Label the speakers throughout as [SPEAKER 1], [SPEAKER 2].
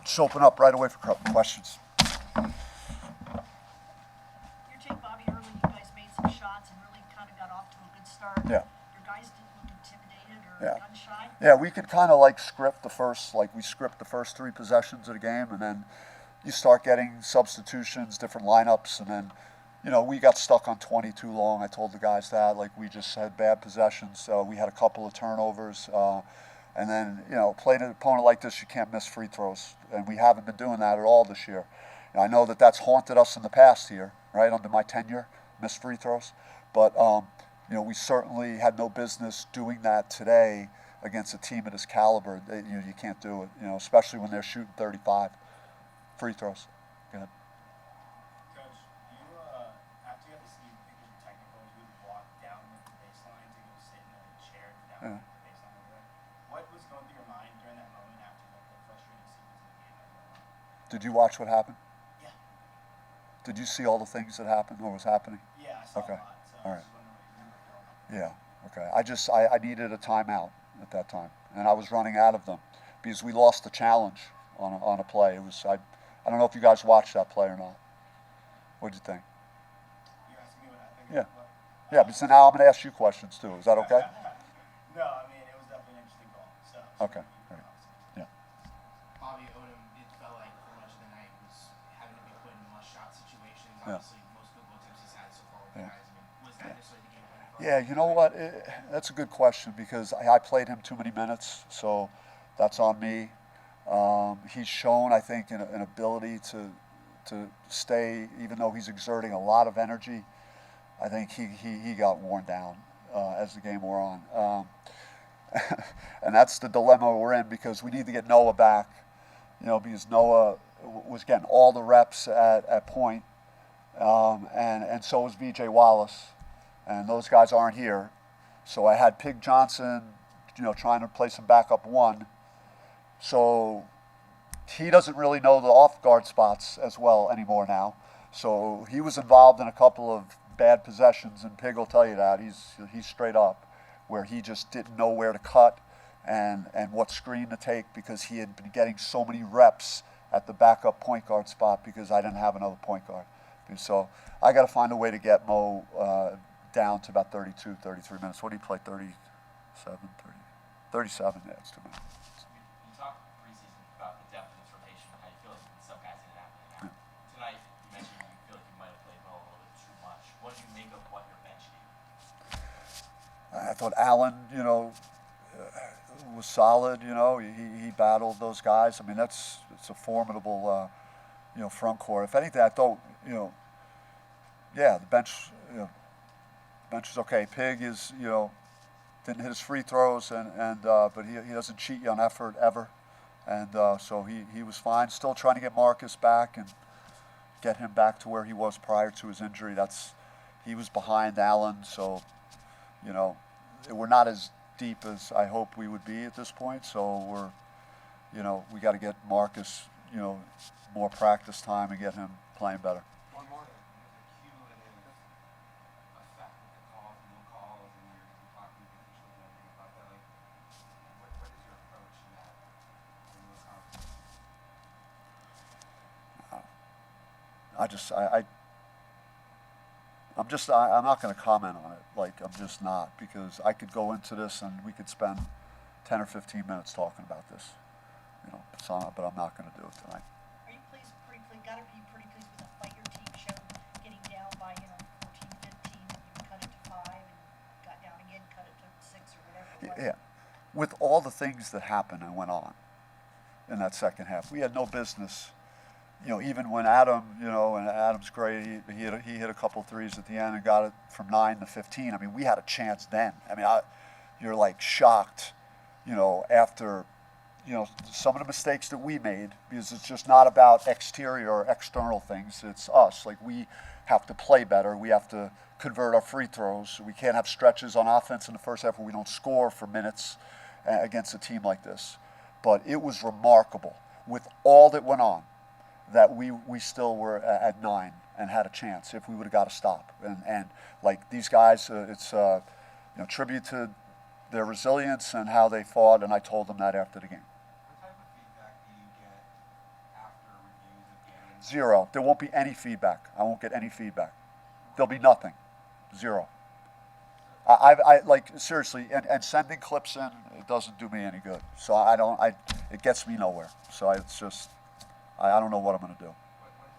[SPEAKER 1] Just open up right away for questions.
[SPEAKER 2] Your take, Bobby Hurley, you guys made some shots and really kind of got off to a good start.
[SPEAKER 1] Yeah.
[SPEAKER 2] Your guys didn't look intimidated or gun shy?
[SPEAKER 1] Yeah, we could kind of like script the first 3 possessions of the game, and then you start getting substitutions, different lineups, and then, we got stuck on 20 too long. I told the guys that, we just had bad possessions. We had a couple of turnovers. And then, playing an opponent like this, you can't miss free throws. And we haven't been doing that at all this year. I know that that's haunted us in the past here, right, under my tenure, missed free throws. But, we certainly had no business doing that today against a team of this caliber. You can't do it, especially when they're shooting 35 free throws. Go ahead.
[SPEAKER 3] Coach, after you had the Steve Pickens technical, you would walk down the baseline to go sit in a chair down the baseline over there. What was going through your mind during that moment after the frustrating sequence of the game?
[SPEAKER 1] Did you watch what happened?
[SPEAKER 3] Yeah.
[SPEAKER 1] Did you see all the things that happened or was happening?
[SPEAKER 3] Yeah, I saw
[SPEAKER 1] Okay.
[SPEAKER 3] a lot. So
[SPEAKER 1] All
[SPEAKER 3] I
[SPEAKER 1] right.
[SPEAKER 3] was wondering what you were feeling.
[SPEAKER 1] Yeah, okay. I needed a timeout at that time, and I was running out of them because we lost the challenge on a play. I don't know if you guys watched that play or not. What did you think?
[SPEAKER 3] You're asking me what I think?
[SPEAKER 1] Yeah. Yeah, but so now I'm going to ask you questions too. Is that okay?
[SPEAKER 3] No, I mean, it was definitely an interesting call. So
[SPEAKER 1] Okay. All right. Yeah.
[SPEAKER 4] Bobby Odom, it felt like for much of the night was having to be put in must-shot situations.
[SPEAKER 1] Yeah.
[SPEAKER 4] Obviously, most field goal attempts he's had so far with the guys. I mean, was that necessarily the game plan for him?
[SPEAKER 1] Yeah, you know what? That's a good question because I played him too many minutes, so that's on me. He's shown, I think, an ability to stay, even though he's exerting a lot of energy. I think he got worn down as the game wore on. And that's the dilemma we're in because we need to get Noah back, because Noah was getting all the reps at point, and so was VJ Wallace, and those guys aren't here. So I had Pig Johnson, trying to play some backup one. So he doesn't really know the off-guard spots as well anymore now. So he was involved in a couple of bad possessions, and Pig will tell you that. He's straight up, where he just didn't know where to cut and what screen to take because he had been getting so many reps at the backup point guard spot because I didn't have another point guard. And so I got to find a way to get Mo down to about 32, 33 minutes. What do you play, 37, 30? 37, yeah, it's too much.
[SPEAKER 5] You talked preseason about the depth of this rotation and how you feel like some guys in and out. Tonight, you mentioned you feel like you might have played Mo a little bit too much. What did you make of what your bench did?
[SPEAKER 1] I thought Allen, was solid. He battled those guys. I mean, it's a formidable, front court. If anything, I thought, the bench, bench is okay. Pig is, didn't hit his free throws, but he doesn't cheat you on effort ever, and so he was fine. Still trying to get Marcus back and get him back to where he was prior to his injury. He was behind Allen, so we're not as deep as I hope we would be at this point. So we got to get Marcus, more practice time and get him playing better.
[SPEAKER 4] One more. The cumulative effect with the calls and no calls, and you're talking to officials and everything about that. What is your approach in that? In those conversations?
[SPEAKER 1] I'm not going to comment on it. I'm just not, because I could go into this and we could spend 10 or 15 minutes talking about this, but I'm not going to do it tonight.
[SPEAKER 2] Are you got to be pretty pleased with the fight your team showed, getting down by 14, 15, and you cut it to 5, and got down again, cut it to 6 or whatever it was.
[SPEAKER 1] Yeah, with all the things that happened and went on in that second half, we had no business. Even when Adam, and Adam's great, he hit a couple threes at the end and got it from 9 to 15. I mean, we had a chance then. I mean, you're shocked, after, some of the mistakes that we made, because it's just not about exterior or external things. It's us. We have to play better. We have to convert our free throws. We can't have stretches on offense in the first half where we don't score for minutes against a team like this. But it was remarkable with all that went on, that we still were at 9 and had a chance if we would have got a stop. And these guys, it's tribute to their resilience and how they fought, and I told them that after the game. Zero. There won't be any feedback. I won't get any feedback. There'll be nothing. Zero. I like seriously, and sending clips in, it doesn't do me any good. So it gets me nowhere. So it's just, I don't know what I'm gonna do.
[SPEAKER 4] What is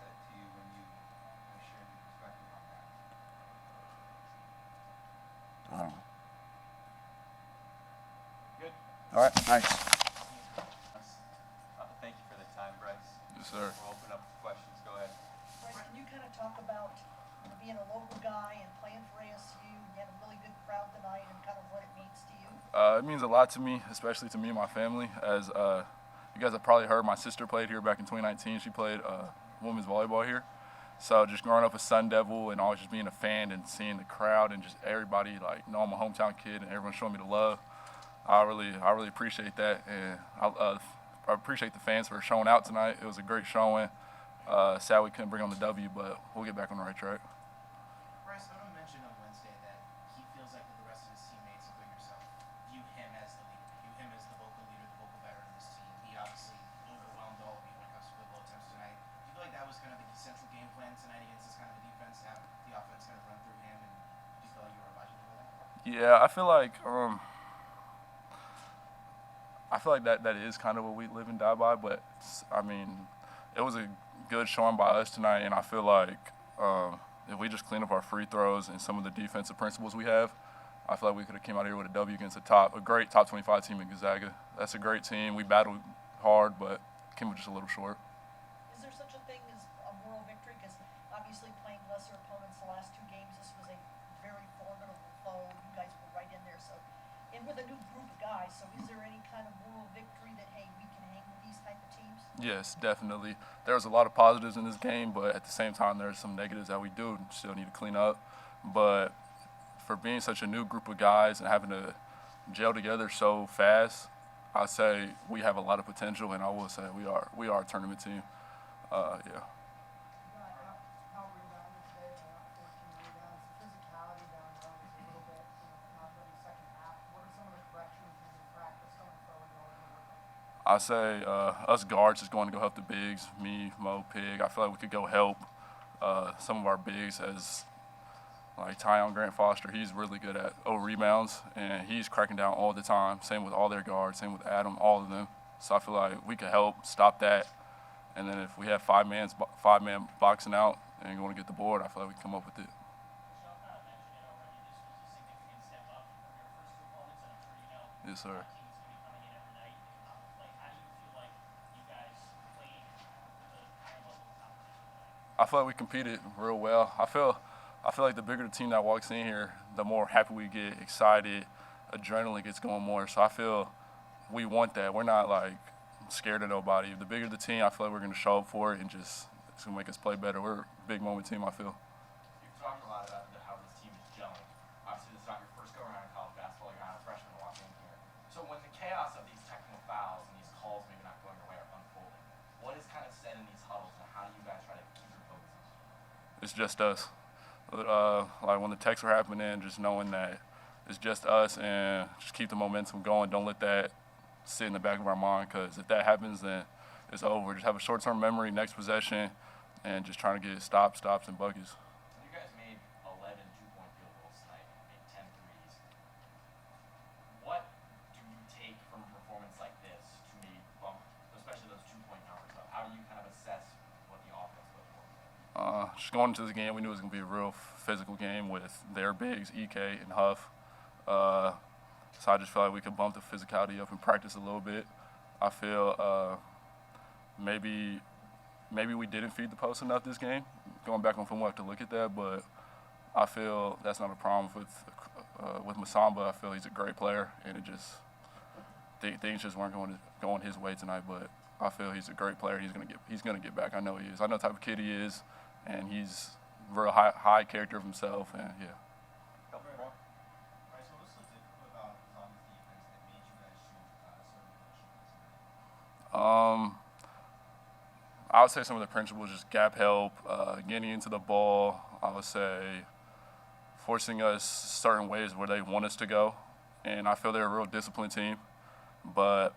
[SPEAKER 4] said to you when you share your perspective on that?
[SPEAKER 1] I don't know.
[SPEAKER 5] Good.
[SPEAKER 1] All right, nice.
[SPEAKER 5] Thank you for the time, Bryce.
[SPEAKER 6] Yes, sir.
[SPEAKER 5] We'll open up for questions. Go ahead.
[SPEAKER 2] Bryce, can you kind of talk about being a local guy and playing for ASU, and you had a really good crowd tonight, and kind of what it means to you?
[SPEAKER 6] It means a lot to me, especially to me and my family. As you guys have probably heard, my sister played here back in 2019. She played women's volleyball here. So just growing up a Sun Devil and always just being a fan and seeing the crowd and just everybody, like, know I'm a hometown kid and everyone showing me the love. I really appreciate that, and I appreciate the fans for showing out tonight. It was a great showing. Sad we couldn't bring on the W, but we'll get back on the right track.
[SPEAKER 3] Bryce Odom mentioned on Wednesday that he feels like the rest of his teammates, including yourself, view him as the leader, view him as the vocal leader, the vocal veteran of this team. He obviously overwhelmed all of you when it comes to field goal attempts tonight. Do you feel like that was kind of the central game plan tonight against this kind of a defense, to have the offense kind of run through him, and do you feel like you were abiding by that?
[SPEAKER 6] Yeah, I feel like that is kind of what we live and die by. But I mean, it was a good showing by us tonight, and I feel like if we just clean up our free throws and some of the defensive principles we have, I feel like we could have came out here with a W against a great top 25 team in Gonzaga. That's a great team. We battled hard, but came just a little short.
[SPEAKER 2] Is there such a thing as a moral victory? Because obviously playing lesser opponents the last two games, this was a very formidable foe. You guys were right in there. So, and with a new group of guys, so is there any kind of moral victory that, hey, we can hang with these type of teams?
[SPEAKER 6] Yes, definitely. There's a lot of positives in this game, but at the same time, there's some negatives that we do still need to clean up. But for being such a new group of guys and having to gel together so fast, I say we have a lot of potential, and I will say we are a tournament team. Yeah.
[SPEAKER 7] How rebounded today, 14 rebounds. Physicality down low was a little bit, not really second half. What are some of the corrections in practice going forward y'all are going to work on?
[SPEAKER 6] I say us guards is going to go help the bigs, me, Mo, Pig. I feel like we could go help some of our bigs, as like Tyon Grant Foster. He's really good at rebounds, and he's cracking down all the time. Same with all their guards, same with Adam, all of them. So I feel like we could help stop that. And then if we have five-man boxing out and going to get the board, I feel like we can come up with it.
[SPEAKER 8] Sean kind of mentioned it already. This was a significant step up from your first two opponents, and I'm sure you know
[SPEAKER 6] Yes, sir.
[SPEAKER 8] our team's going to be coming in every night. Like, how do you feel like you guys played with a higher level of competition tonight?
[SPEAKER 6] I feel like we competed real well. I feel like the bigger the team that walks in here, the more happy we get, excited, adrenaline gets going more. So I feel we want that. We're not like scared of nobody. The bigger the team, I feel like we're going to show up for it, and just it's going to make us play better. We're a big moment team, I feel.
[SPEAKER 5] You've talked a lot about how this team is gelling. Obviously, this is not your first go-around in college basketball. You're not a freshman walking in here. So when the chaos of these technical fouls and these calls maybe not going your way are unfolding, what is kind of said in these huddles, and how do you guys try to keep your focus?
[SPEAKER 6] It's just us. Like when the texts are happening, just knowing that it's just us, and just keep the momentum going. Don't let that sit in the back of our mind, because if that happens, then it's over. Just have a short-term memory, next possession, and just trying to get stops, and buckets.
[SPEAKER 5] You guys made 11 two-point field goals tonight and made 10 threes. What do you take from a performance like this to maybe bump, especially those two-point numbers up? How do you kind of assess what the offense looks like?
[SPEAKER 6] Just going into this game, we knew it was going to be a real physical game with their bigs, EK and Huff. So I just felt like we could bump the physicality up and practice a little bit. I feel maybe we didn't feed the post enough this game. Going back on film, we'll have to look at that, but I feel that's not a problem with Masamba. I feel he's a great player, and it just things just weren't going his way tonight. But I feel he's a great player. He's gonna get back. I know he is. I know the type of kid he is, and he's real high character of himself, and yeah.
[SPEAKER 5] Couple more.
[SPEAKER 4] Bryce, what was so difficult about Gonzaga's defense that made you guys shoot certain positions tonight?
[SPEAKER 6] I would say some of the principles, just gap help, getting into the ball. I would say forcing us certain ways where they want us to go. And I feel they're a real disciplined team. But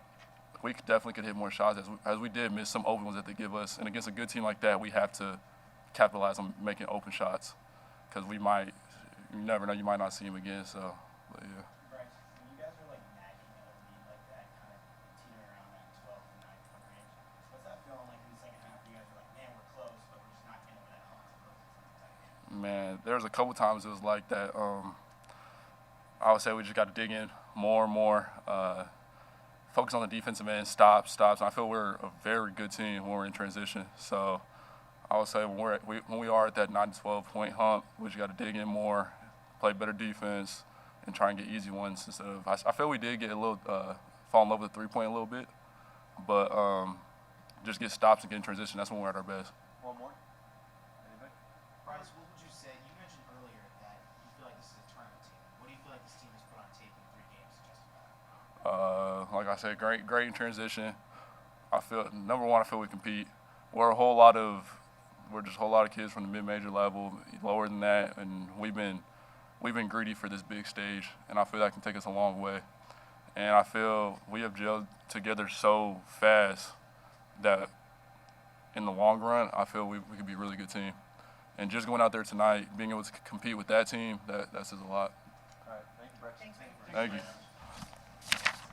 [SPEAKER 6] we definitely could hit more shots as we did miss some open ones that they give us. And against a good team like that, we have to capitalize on making open shots because you never know, you might not see them again. So, but yeah.
[SPEAKER 3] Bryce, when you guys are like nagging at a lead like that, kind of teetering around that 12 to 9 point range, what's that feeling like in the second half? You guys are like, man, we're close, but we're just not getting over that hump to close this tight game.
[SPEAKER 6] Man, there was a couple times it was like that. I would say we just got to dig in more and more. Focus on the defensive end, stops. And I feel we're a very good team when we're in transition. So I would say when we are at that 9 to 12 point hump, we just got to dig in more, play better defense, and try and get easy ones instead of. I feel we did get a little fall in love with the 3-point a little bit, but just get stops and get in transition. That's when we're at our best.
[SPEAKER 4] One more. Anybody?
[SPEAKER 3] Bryce, what would you say? You mentioned earlier that you feel like this is a tournament team. What do you feel like this team has put on tape in 3 games to justify that?
[SPEAKER 6] Like I said, great in transition. I feel number one, I feel we compete. We're just a whole lot of kids from the mid-major level, lower than that, and we've been greedy for this big stage, and I feel that can take us a long way. And I feel we have gelled together so fast that in the long run, I feel we could be a really good team. And just going out there tonight, being able to compete with that team, that says a lot.
[SPEAKER 4] All right. Thank you, Bryce.
[SPEAKER 2] Thanks.
[SPEAKER 6] Thank you.